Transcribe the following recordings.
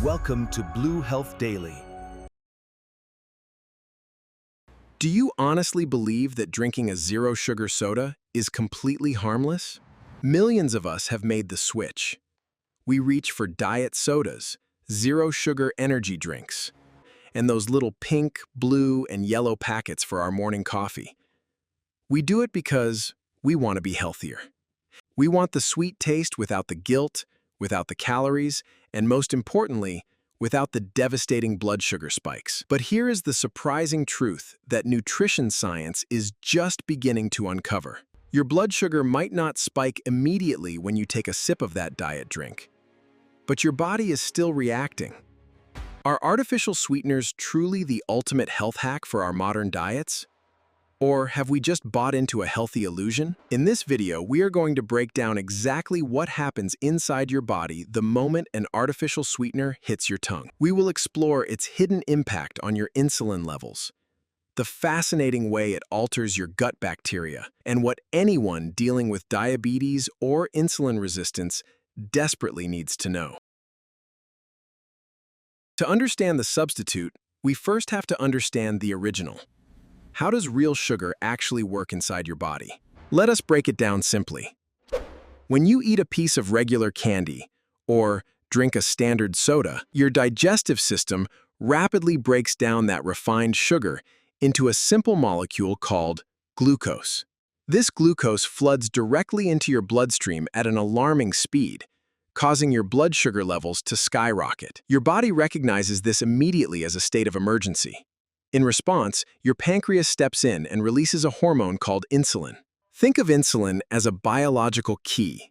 Welcome to Blue Health Daily. Do you honestly believe that drinking a zero-sugar soda is completely harmless? Millions of us have made the switch. We reach for diet sodas, zero-sugar energy drinks, and those little pink, blue, and yellow packets for our morning coffee. We do it because we want to be healthier. We want the sweet taste without the guilt, without the calories, and most importantly, without the devastating blood sugar spikes. But here is the surprising truth that nutrition science is just beginning to uncover. Your blood sugar might not spike immediately when you take a sip of that diet drink, but your body is still reacting. Are artificial sweeteners truly the ultimate health hack for our modern diets? Or have we just bought into a healthy illusion? In this video, we are going to break down exactly what happens inside your body the moment an artificial sweetener hits your tongue. We will explore its hidden impact on your insulin levels, the fascinating way it alters your gut bacteria, and what anyone dealing with diabetes or insulin resistance desperately needs to know. To understand the substitute, we first have to understand the original. How does real sugar actually work inside your body? Let us break it down simply. When you eat a piece of regular candy or drink a standard soda, your digestive system rapidly breaks down that refined sugar into a simple molecule called glucose. This glucose floods directly into your bloodstream at an alarming speed, causing your blood sugar levels to skyrocket. Your body recognizes this immediately as a state of emergency. In response, your pancreas steps in and releases a hormone called insulin. Think of insulin as a biological key.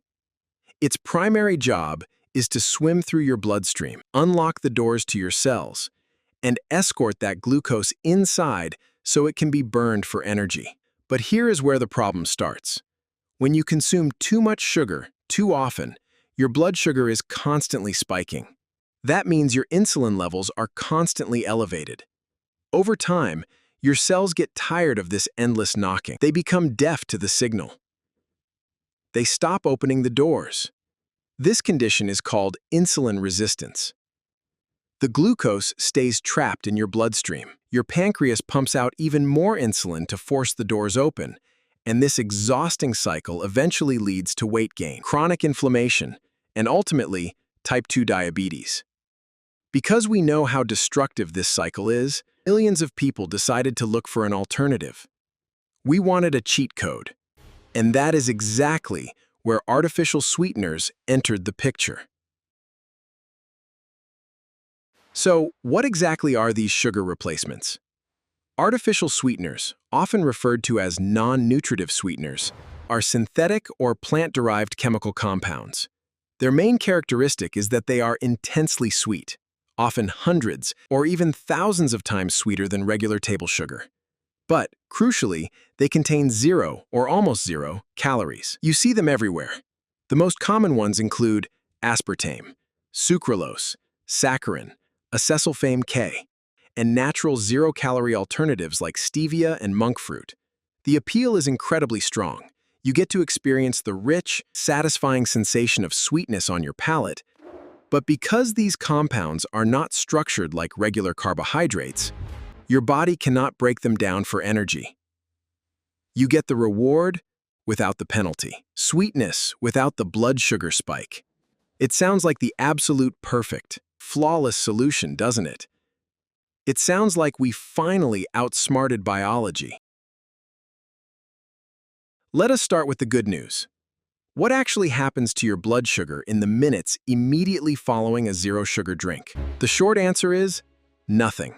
Its primary job is to swim through your bloodstream, unlock the doors to your cells, and escort that glucose inside so it can be burned for energy. But here is where the problem starts. When you consume too much sugar too often, your blood sugar is constantly spiking. That means your insulin levels are constantly elevated. Over time, your cells get tired of this endless knocking. They become deaf to the signal. They stop opening the doors. This condition is called insulin resistance. The glucose stays trapped in your bloodstream. Your pancreas pumps out even more insulin to force the doors open, and this exhausting cycle eventually leads to weight gain, chronic inflammation, and ultimately, type 2 diabetes. Because we know how destructive this cycle is, millions of people decided to look for an alternative. We wanted a cheat code, and that is exactly where artificial sweeteners entered the picture. So, what exactly are these sugar replacements? Artificial sweeteners, often referred to as non-nutritive sweeteners, are synthetic or plant-derived chemical compounds. Their main characteristic is that they are intensely sweet, often hundreds or even thousands of times sweeter than regular table sugar. But, crucially, they contain zero or almost zero calories. You see them everywhere. The most common ones include aspartame, sucralose, saccharin, acesulfame K, and natural zero-calorie alternatives like stevia and monk fruit. The appeal is incredibly strong. You get to experience the rich, satisfying sensation of sweetness on your palate. But because these compounds are not structured like regular carbohydrates, your body cannot break them down for energy. You get the reward without the penalty, sweetness without the blood sugar spike. It sounds like the absolute perfect, flawless solution, doesn't it? It sounds like we finally outsmarted biology. Let us start with the good news. What actually happens to your blood sugar in the minutes immediately following a zero-sugar drink? The short answer is nothing.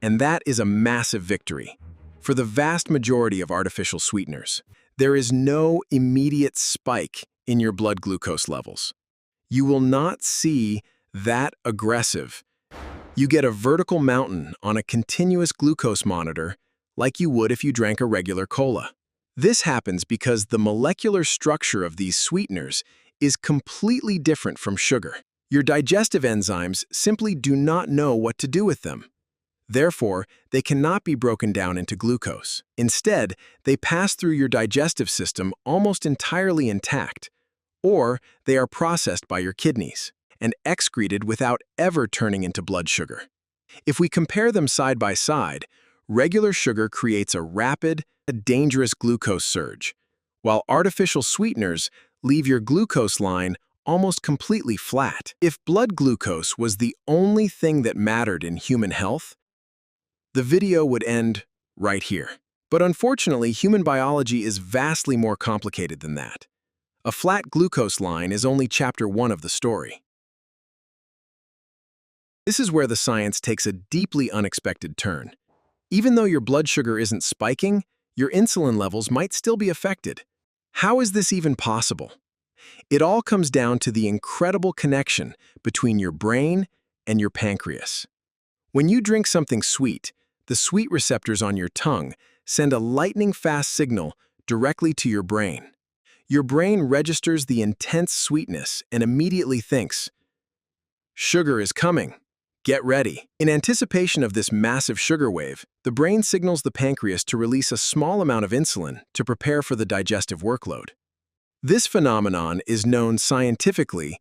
And that is a massive victory. For the vast majority of artificial sweeteners, there is no immediate spike in your blood glucose levels. You will not see that aggressive. You get a vertical mountain on a continuous glucose monitor like you would if you drank a regular cola. This happens because the molecular structure of these sweeteners is completely different from sugar. Your digestive enzymes simply do not know what to do with them. Therefore, they cannot be broken down into glucose. Instead, they pass through your digestive system almost entirely intact, or they are processed by your kidneys. and excreted without ever turning into blood sugar. If we compare them side by side, regular sugar creates a rapid, dangerous glucose surge, while artificial sweeteners leave your glucose line almost completely flat. If blood glucose was the only thing that mattered in human health, the video would end right here. But unfortunately, human biology is vastly more complicated than that. A flat glucose line is only chapter 1 of the story. This is where the science takes a deeply unexpected turn. Even though your blood sugar isn't spiking, your insulin levels might still be affected. How is this even possible? It all comes down to the incredible connection between your brain and your pancreas. When you drink something sweet, the sweet receptors on your tongue send a lightning-fast signal directly to your brain. Your brain registers the intense sweetness and immediately thinks, "Sugar is coming. Get ready." In anticipation of this massive sugar wave, the brain signals the pancreas to release a small amount of insulin to prepare for the digestive workload. This phenomenon is known scientifically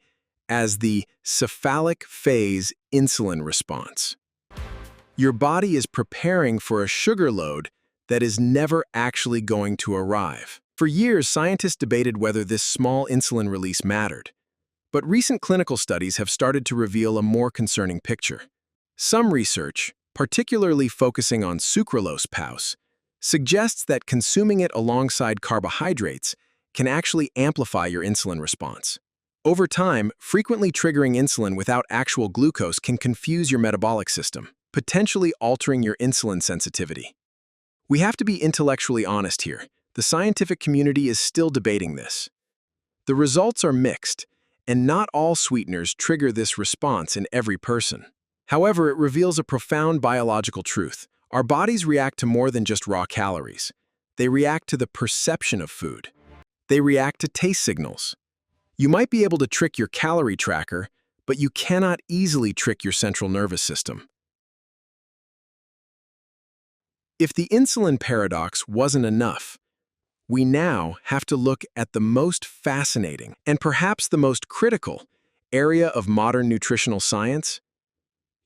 as the cephalic phase insulin response. Your body is preparing for a sugar load that is never actually going to arrive. For years, scientists debated whether this small insulin release mattered. But recent clinical studies have started to reveal a more concerning picture. Some research, particularly focusing on sucralose POUS, suggests that consuming it alongside carbohydrates can actually amplify your insulin response. Over time, frequently triggering insulin without actual glucose can confuse your metabolic system, potentially altering your insulin sensitivity. We have to be intellectually honest here. The scientific community is still debating this. The results are mixed, and not all sweeteners trigger this response in every person. However, it reveals a profound biological truth. Our bodies react to more than just raw calories. They react to the perception of food. They react to taste signals. You might be able to trick your calorie tracker, but you cannot easily trick your central nervous system. If the insulin paradox wasn't enough, we now have to look at the most fascinating and perhaps the most critical area of modern nutritional science: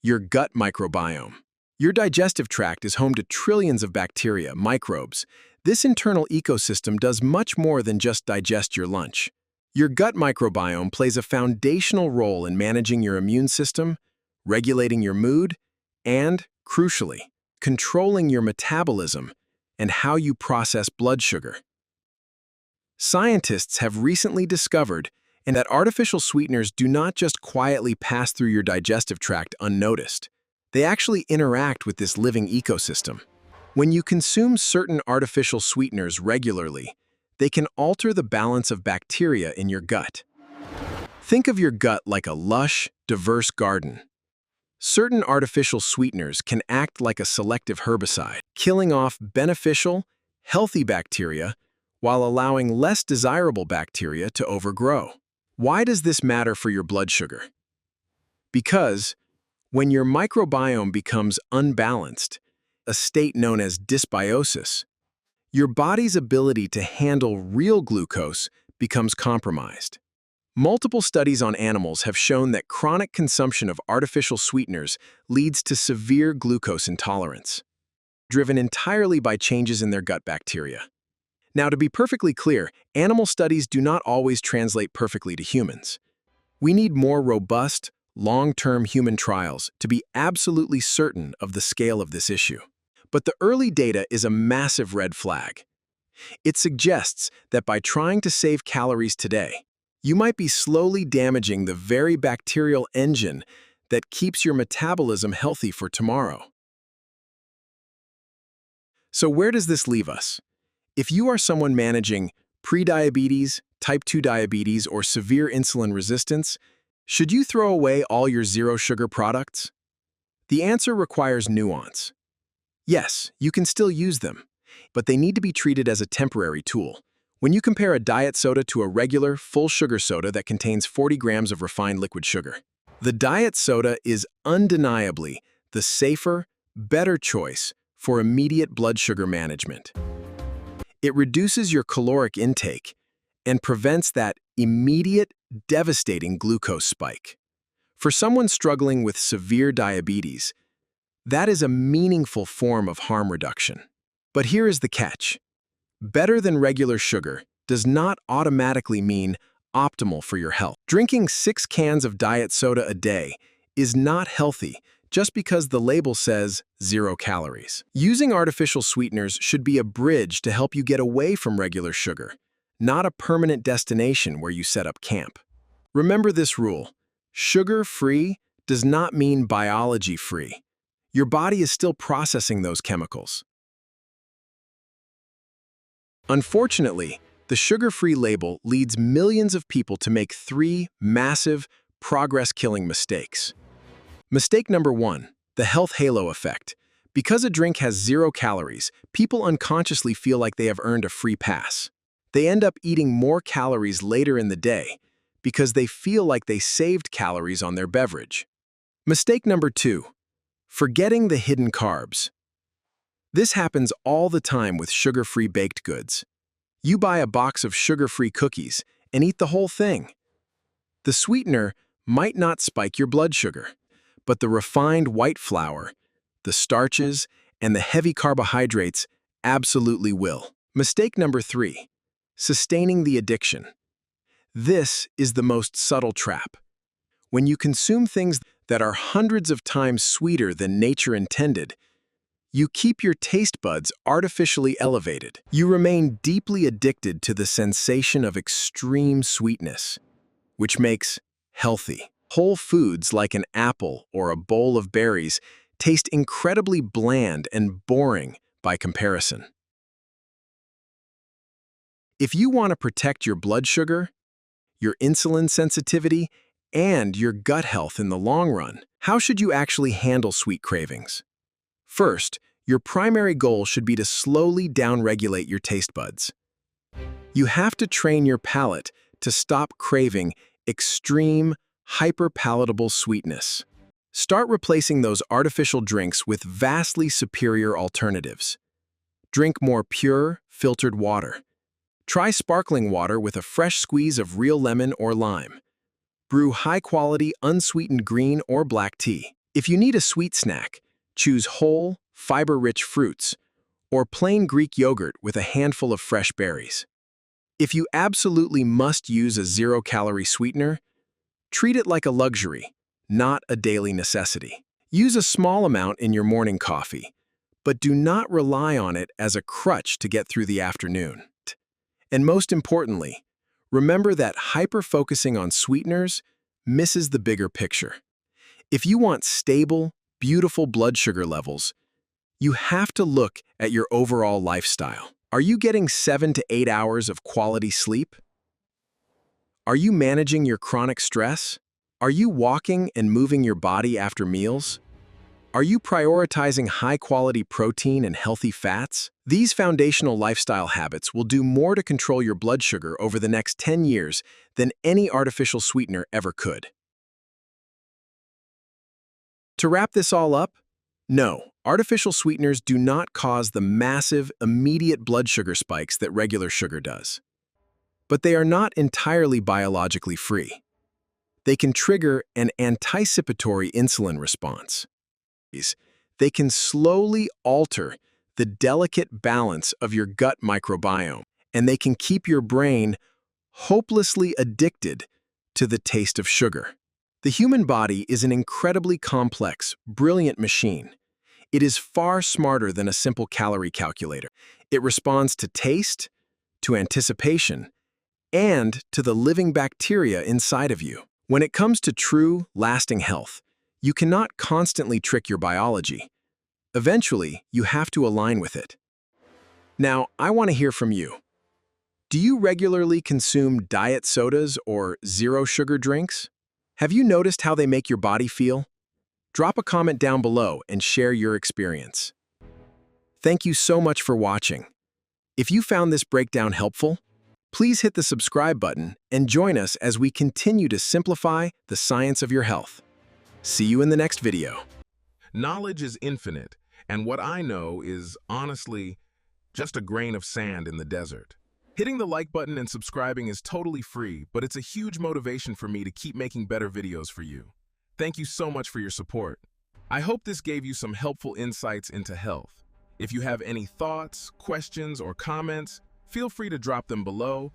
your gut microbiome. Your digestive tract is home to trillions of bacteria, microbes. This internal ecosystem does much more than just digest your lunch. Your gut microbiome plays a foundational role in managing your immune system, regulating your mood, and, crucially, controlling your metabolism and how you process blood sugar. Scientists have recently discovered that artificial sweeteners do not just quietly pass through your digestive tract unnoticed. They actually interact with this living ecosystem. When you consume certain artificial sweeteners regularly, they can alter the balance of bacteria in your gut. Think of your gut like a lush, diverse garden. Certain artificial sweeteners can act like a selective herbicide, killing off beneficial, healthy bacteria while allowing less desirable bacteria to overgrow. Why does this matter for your blood sugar? Because when your microbiome becomes unbalanced, a state known as dysbiosis, your body's ability to handle real glucose becomes compromised. Multiple studies on animals have shown that chronic consumption of artificial sweeteners leads to severe glucose intolerance, driven entirely by changes in their gut bacteria. Now, to be perfectly clear, animal studies do not always translate perfectly to humans. We need more robust, long-term human trials to be absolutely certain of the scale of this issue. But the early data is a massive red flag. It suggests that by trying to save calories today, you might be slowly damaging the very bacterial engine that keeps your metabolism healthy for tomorrow. So where does this leave us? If you are someone managing prediabetes, type 2 diabetes, or severe insulin resistance, should you throw away all your zero-sugar products? The answer requires nuance. Yes, you can still use them, but they need to be treated as a temporary tool. When you compare a diet soda to a regular, full-sugar soda that contains 40 grams of refined liquid sugar, the diet soda is undeniably the safer, better choice for immediate blood sugar management. It reduces your caloric intake and prevents that immediate, devastating glucose spike. For someone struggling with severe diabetes, that is a meaningful form of harm reduction. But here is the catch. Better than regular sugar does not automatically mean optimal for your health. Drinking 6 cans of diet soda a day is not healthy just because the label says 0 calories. Using artificial sweeteners should be a bridge to help you get away from regular sugar, not a permanent destination where you set up camp. Remember this rule: sugar-free does not mean biology-free. Your body is still processing those chemicals. Unfortunately, the sugar-free label leads millions of people to make 3 massive, progress-killing mistakes. Mistake number 1, the health halo effect. Because a drink has 0 calories, people unconsciously feel like they have earned a free pass. They end up eating more calories later in the day because they feel like they saved calories on their beverage. Mistake number 2, forgetting the hidden carbs. This happens all the time with sugar-free baked goods. You buy a box of sugar-free cookies and eat the whole thing. The sweetener might not spike your blood sugar, but the refined white flour, the starches, and the heavy carbohydrates absolutely will. Mistake number 3, sustaining the addiction. This is the most subtle trap. When you consume things that are hundreds of times sweeter than nature intended, you keep your taste buds artificially elevated. You remain deeply addicted to the sensation of extreme sweetness, which makes healthy. Whole foods like an apple or a bowl of berries taste incredibly bland and boring by comparison. If you want to protect your blood sugar, your insulin sensitivity, and your gut health in the long run, how should you actually handle sweet cravings? First, your primary goal should be to slowly downregulate your taste buds. You have to train your palate to stop craving extreme, hyper-palatable sweetness. Start replacing those artificial drinks with vastly superior alternatives. Drink more pure, filtered water. Try sparkling water with a fresh squeeze of real lemon or lime. Brew high-quality, unsweetened green or black tea. If you need a sweet snack, choose whole, fiber-rich fruits, or plain Greek yogurt with a handful of fresh berries. If you absolutely must use a 0-calorie sweetener, treat it like a luxury, not a daily necessity. Use a small amount in your morning coffee, but do not rely on it as a crutch to get through the afternoon. And most importantly, remember that hyper-focusing on sweeteners misses the bigger picture. If you want stable, beautiful blood sugar levels, you have to look at your overall lifestyle. Are you getting 7 to 8 hours of quality sleep? Are you managing your chronic stress? Are you walking and moving your body after meals? Are you prioritizing high-quality protein and healthy fats? These foundational lifestyle habits will do more to control your blood sugar over the next 10 years than any artificial sweetener ever could. To wrap this all up, no, artificial sweeteners do not cause the massive, immediate blood sugar spikes that regular sugar does. But they are not entirely biologically free. They can trigger an anticipatory insulin response. They can slowly alter the delicate balance of your gut microbiome, and they can keep your brain hopelessly addicted to the taste of sugar. The human body is an incredibly complex, brilliant machine. It is far smarter than a simple calorie calculator. It responds to taste, to anticipation, and to the living bacteria inside of you. When it comes to true, lasting health, you cannot constantly trick your biology. Eventually, you have to align with it. Now, I want to hear from you. Do you regularly consume diet sodas or zero-sugar drinks? Have you noticed how they make your body feel? Drop a comment down below and share your experience. Thank you so much for watching. If you found this breakdown helpful, please hit the subscribe button and join us as we continue to simplify the science of your health. See you in the next video. Knowledge is infinite, and what I know is, honestly, just a grain of sand in the desert. Hitting the like button and subscribing is totally free, but it's a huge motivation for me to keep making better videos for you. Thank you so much for your support. I hope this gave you some helpful insights into health. If you have any thoughts, questions, or comments, feel free to drop them below.